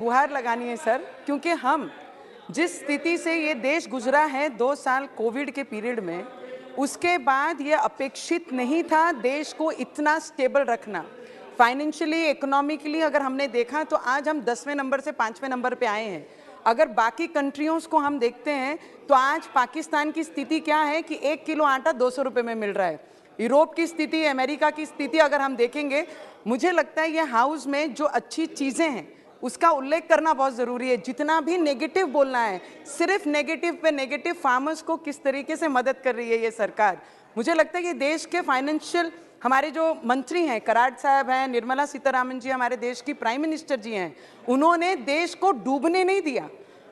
गुहार लगानी है सर, क्योंकि हम जिस स्थिति से ये देश गुजरा है 2 साल कोविड के पीरियड में, उसके बाद ये अपेक्षित नहीं था देश को इतना स्टेबल रखना। फाइनेंशियली, इकोनॉमिकली अगर हमने देखा तो आज हम 10वें नंबर से 5वें नंबर पे आए हैं। अगर बाकी कंट्रियों को हम देखते हैं तो आज पाकिस्तान की स्थिति क्या है कि 1 किलो आटा 200 रुपये में मिल रहा है। यूरोप की स्थिति, अमेरिका की स्थिति अगर हम देखेंगे, मुझे लगता है ये हाउस में जो अच्छी चीज़ें हैं उसका उल्लेख करना बहुत ज़रूरी है। जितना भी नेगेटिव बोलना है, सिर्फ नेगेटिव पे नेगेटिव, फार्मर्स को किस तरीके से मदद कर रही है ये सरकार। मुझे लगता है कि देश के फाइनेंशियल हमारे जो मंत्री हैं, कराड़ साहब हैं, निर्मला सीतारामन जी हमारे देश की प्राइम मिनिस्टर जी हैं, उन्होंने देश को डूबने नहीं दिया।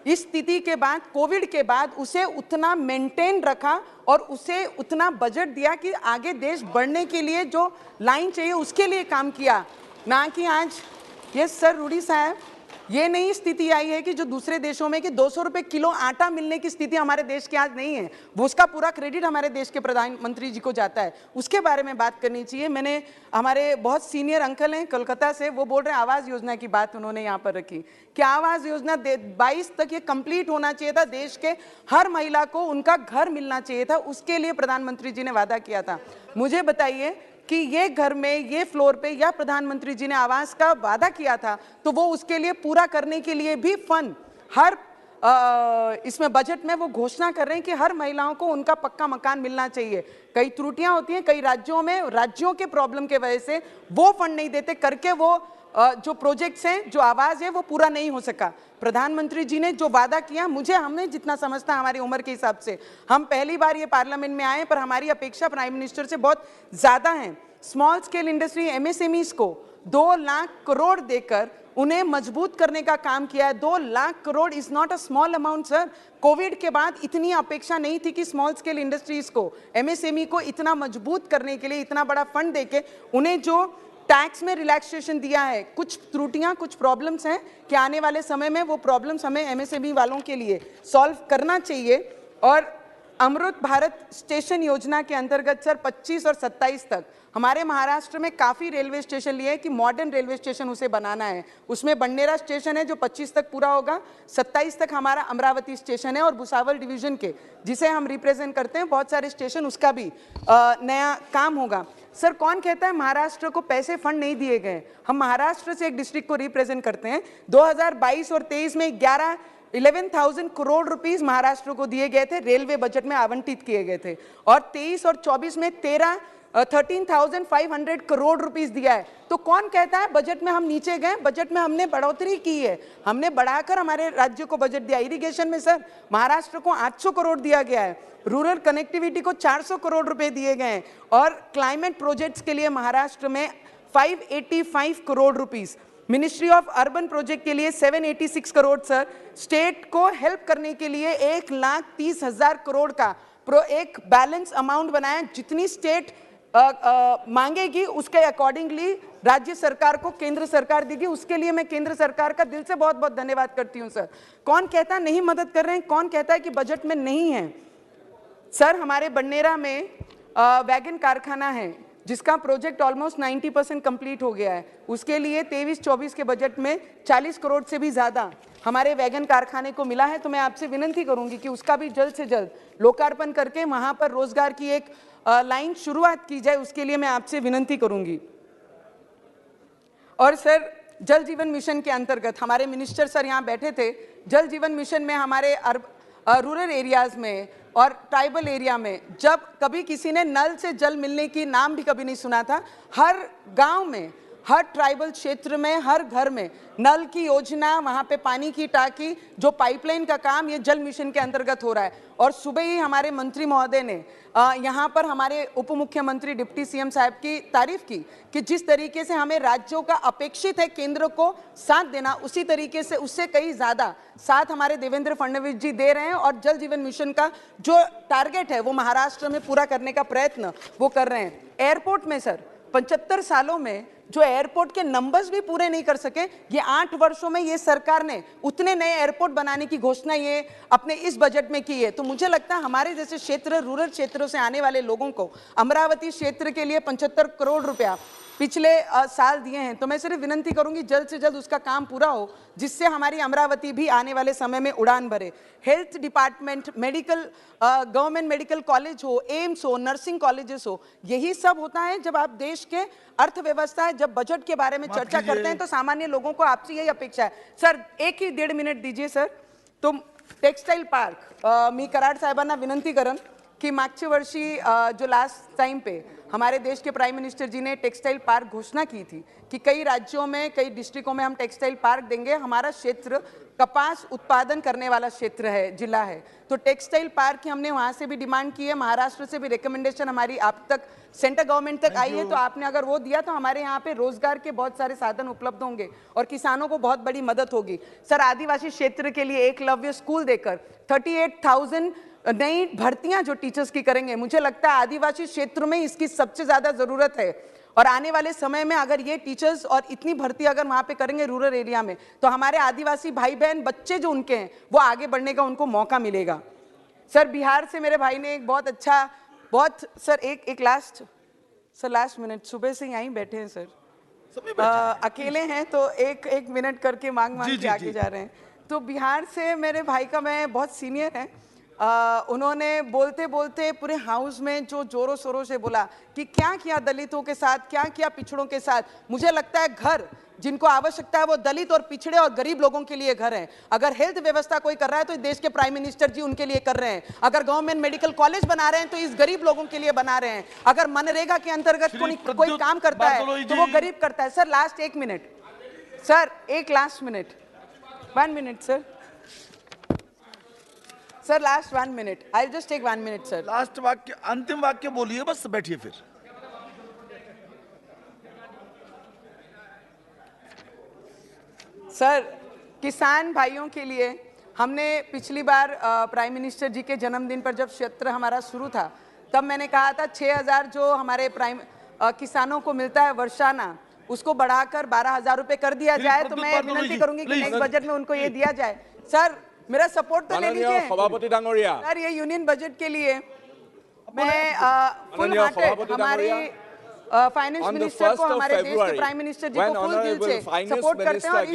इस स्थिति के बाद, कोविड के बाद उसे उतना मेंटेन रखा और उसे उतना बजट दिया कि आगे देश बढ़ने के लिए जो लाइन चाहिए उसके लिए काम किया, ना कि आज ये सर रूडी साहब, ये नहीं स्थिति आई है कि जो दूसरे देशों में कि 200 रुपये किलो आटा मिलने की स्थिति हमारे देश की आज नहीं है। वो उसका पूरा क्रेडिट हमारे देश के प्रधानमंत्री जी को जाता है, उसके बारे में बात करनी चाहिए। मैंने हमारे बहुत सीनियर अंकल हैं कोलकाता से, वो बोल रहे हैं आवास योजना की बात उन्होंने यहाँ पर रखी कि आवास योजना 22 तक ये कंप्लीट होना चाहिए था, देश के हर महिला को उनका घर मिलना चाहिए था, उसके लिए प्रधानमंत्री जी ने वादा किया था। मुझे बताइए कि ये घर में, ये फ्लोर पे या प्रधानमंत्री जी ने आवास का वादा किया था तो वो उसके लिए पूरा करने के लिए भी फंड हर इसमें बजट में वो घोषणा कर रहे हैं कि हर महिलाओं को उनका पक्का मकान मिलना चाहिए। कई त्रुटियां होती हैं कई राज्यों में, राज्यों के प्रॉब्लम के वजह से वो फंड नहीं देते करके वो जो प्रोजेक्ट्स हैं, जो आवाज़ है वो पूरा नहीं हो सका। प्रधानमंत्री जी ने जो वादा किया, मुझे हमने जितना समझता हमारी उम्र के हिसाब से, हम पहली बार ये पार्लियामेंट में आए पर हमारी अपेक्षा प्राइम मिनिस्टर से बहुत ज़्यादा है। स्मॉल स्केल इंडस्ट्री एमएसएमईज को 2 लाख करोड़ देकर उन्हें मजबूत करने का काम किया है। 2 lakh crore is not a small amount sir. Covid के बाद इतनी अपेक्षा नहीं थी कि स्मॉल स्केल इंडस्ट्रीज को, एमएसएमई को इतना मजबूत करने के लिए इतना बड़ा फंड देके उन्हें जो टैक्स में रिलैक्सेशन दिया है। कुछ त्रुटियां, कुछ प्रॉब्लम्स हैं कि आने वाले समय में वो प्रॉब्लम्स हमें एमएसएमई वालों के लिए सॉल्व करना चाहिए। और अमृत भारत स्टेशन योजना के अंतर्गत सर 25 और 27 तक हमारे महाराष्ट्र में काफ़ी रेलवे स्टेशन लिए हैं कि मॉडर्न रेलवे स्टेशन उसे बनाना है। उसमें बंडेरा स्टेशन है जो 25 तक पूरा होगा, 27 तक हमारा अमरावती स्टेशन है और भुसावल डिवीजन के जिसे हम रिप्रेजेंट करते हैं बहुत सारे स्टेशन, उसका भी नया काम होगा। सर कौन कहता है महाराष्ट्र को पैसे फंड नहीं दिए गए? हम महाराष्ट्र से एक डिस्ट्रिक्ट को रिप्रेजेंट करते हैं। 2022 और 23 में 11,000 करोड़ रुपीस महाराष्ट्र को दिए गए थे, रेलवे बजट में आवंटित किए गए थे। और 23 और 24 में 13,500 करोड़ रुपीस दिया है। तो कौन कहता है बजट में हम नीचे गए? बजट में हमने बढ़ोतरी की है, हमने बढ़ाकर हमारे राज्य को बजट दिया। इरिगेशन में सर महाराष्ट्र को 800 करोड़ दिया गया है, रूरल कनेक्टिविटी को 400 करोड़ रुपए दिए गए हैं और क्लाइमेट प्रोजेक्ट्स के लिए महाराष्ट्र में 585 crore rupees, ministry of urban project के लिए 786 करोड़ सर, स्टेट को हेल्प करने के लिए 1,30,000 करोड़ का एक बैलेंस अमाउंट बनाया। जितनी स्टेट मांगेगी उसके अकॉर्डिंगली राज्य सरकार को केंद्र सरकार देगी। उसके लिए मैं केंद्र सरकार का दिल से बहुत बहुत धन्यवाद करती हूं सर। कौन कहता नहीं मदद कर रहे हैं? कौन कहता है कि बजट में नहीं है? सर हमारे बन्नेरा में वैगन कारखाना है जिसका प्रोजेक्ट ऑलमोस्ट 90% कंप्लीट हो गया है। उसके लिए 23-24 के बजट में 40 करोड़ से भी ज़्यादा हमारे वैगन कारखाने को मिला है। तो मैं आपसे विनती करूंगी कि उसका भी जल्द से जल्द लोकार्पण करके वहां पर रोजगार की एक लाइन शुरुआत की जाए, उसके लिए मैं आपसे विनती करूंगी। और सर जल जीवन मिशन के अंतर्गत हमारे मिनिस्टर सर यहाँ बैठे थे। जल जीवन मिशन में हमारे रूरल एरियाज़ में और ट्राइबल एरिया में जब कभी किसी ने नल से जल मिलने की नाम भी कभी नहीं सुना था, हर गांव में, हर ट्राइबल क्षेत्र में, हर घर में नल की योजना, वहाँ पे पानी की टाकी, जो पाइपलाइन का काम, ये जल मिशन के अंतर्गत हो रहा है। और सुबह ही हमारे मंत्री महोदय ने यहाँ पर हमारे उप मुख्यमंत्री डिप्टी सीएम साहब की तारीफ की कि जिस तरीके से हमें राज्यों का अपेक्षित है केंद्र को साथ देना, उसी तरीके से उससे कई ज़्यादा साथ हमारे देवेंद्र फडणवीस जी दे रहे हैं। और जल जीवन मिशन का जो टारगेट है वो महाराष्ट्र में पूरा करने का प्रयत्न वो कर रहे हैं। एयरपोर्ट में सर 75 सालों में जो एयरपोर्ट के नंबर्स भी पूरे नहीं कर सके, ये 8 वर्षों में ये सरकार ने उतने नए एयरपोर्ट बनाने की घोषणा ये अपने इस बजट में की है। तो मुझे लगता है हमारे जैसे क्षेत्र, रूरल क्षेत्रों से आने वाले लोगों को, अमरावती क्षेत्र के लिए 75 करोड़ रुपया, पिछले साल दिए हैं, तो मैं सिर्फ विनंती करूंगी जल्द से जल्द उसका काम पूरा हो, जिससे हमारी अमरावती भी आने वाले समय में उड़ान भरे। Health department, medical, government medical college हो, एम्स हो, नर्सिंग कॉलेजेस हो, यही सब होता है जब आप देश के अर्थव्यवस्था, जब बजट के बारे में चर्चा करते हैं तो सामान्य लोगों को आपसे यही अपेक्षा है। सर, एक ही 1.5 मिनिट दीजिए सर। तो टेक्सटाईल पार्क, मी कराड साहेबांना विनंती करन की मागच्या वर्षी जो लास्ट टाइम पे हमारे देश के प्राइम मिनिस्टर जी ने टेक्सटाइल पार्क घोषणा की थी कि कई राज्यों में, कई डिस्ट्रिक्टों में हम टेक्सटाइल पार्क देंगे। हमारा क्षेत्र कपास उत्पादन करने वाला क्षेत्र है, जिला है, तो टेक्सटाइल पार्क की हमने वहां से भी डिमांड की है। महाराष्ट्र से भी रिकमेंडेशन हमारी आप तक, सेंट्रल गवर्नमेंट तक आई है, तो आपने अगर वो दिया तो हमारे यहाँ पे रोजगार के बहुत सारे साधन उपलब्ध होंगे और किसानों को बहुत बड़ी मदद होगी। सर, आदिवासी क्षेत्र के लिए एकलव्य स्कूल देकर 38,000 नई भर्तियां जो टीचर्स की करेंगे, मुझे लगता है आदिवासी क्षेत्र में इसकी सबसे ज्यादा जरूरत है। और आने वाले समय में अगर ये टीचर्स और इतनी भर्ती अगर वहां पे करेंगे रूरल एरिया में, तो हमारे आदिवासी भाई बहन, बच्चे जो उनके हैं, वो आगे बढ़ने का उनको मौका मिलेगा। सर, बिहार से मेरे भाई ने एक बहुत अच्छा, बहुत सर, एक लास्ट मिनट, सुबह से यहीं बैठे हैं सर, अकेले हैं तो एक मिनट करके मांग के आगे जा रहे हैं। तो बिहार से मेरे भाई का, मैं बहुत सीनियर है, उन्होंने बोलते बोलते पूरे हाउस में जो जोरों शोरों से बोला कि क्या किया दलितों के साथ, क्या किया पिछड़ों के साथ। मुझे लगता है घर जिनको आवश्यकता है वो दलित और पिछड़े और गरीब लोगों के लिए घर है। अगर हेल्थ व्यवस्था कोई कर रहा है तो देश के प्राइम मिनिस्टर जी उनके लिए कर रहे हैं। अगर गवर्नमेंट मेडिकल कॉलेज बना रहे हैं तो इस गरीब लोगों के लिए बना रहे हैं। अगर मनरेगा के अंतर्गत कोई काम करता है तो वो गरीब करता है। सर, लास्ट 1 मिनट सर, एक last minute, 1 minute sir, sir last 1 minute, I just take 1 minute sir. Last वाक्य, अंतिम वाक्य बोलिए, बस बैठिए फिर। सर, किसान भाइयों के लिए हमने पिछली बार प्राइम मिनिस्टर जी के जन्मदिन पर जब सत्र हमारा शुरू था, तब मैंने कहा था 6,000 जो हमारे किसानों को मिलता है वर्षाना, उसको बढ़ाकर 12,000 रुपए कर दिया जाए। तो मैं विनंती करूंगी कि नेक्स्ट बजट में उनको ये दिया जाए। सर, मेरा सपोर्ट तो ले लीजिए सर। ये यूनियन बजट के लिए मैं फुल हार्टेड हमारी फाइनेंस मिनिस्टर को, हमारे देश के प्राइम मिनिस्टर जी को फुल दिल से सपोर्ट करते हैं और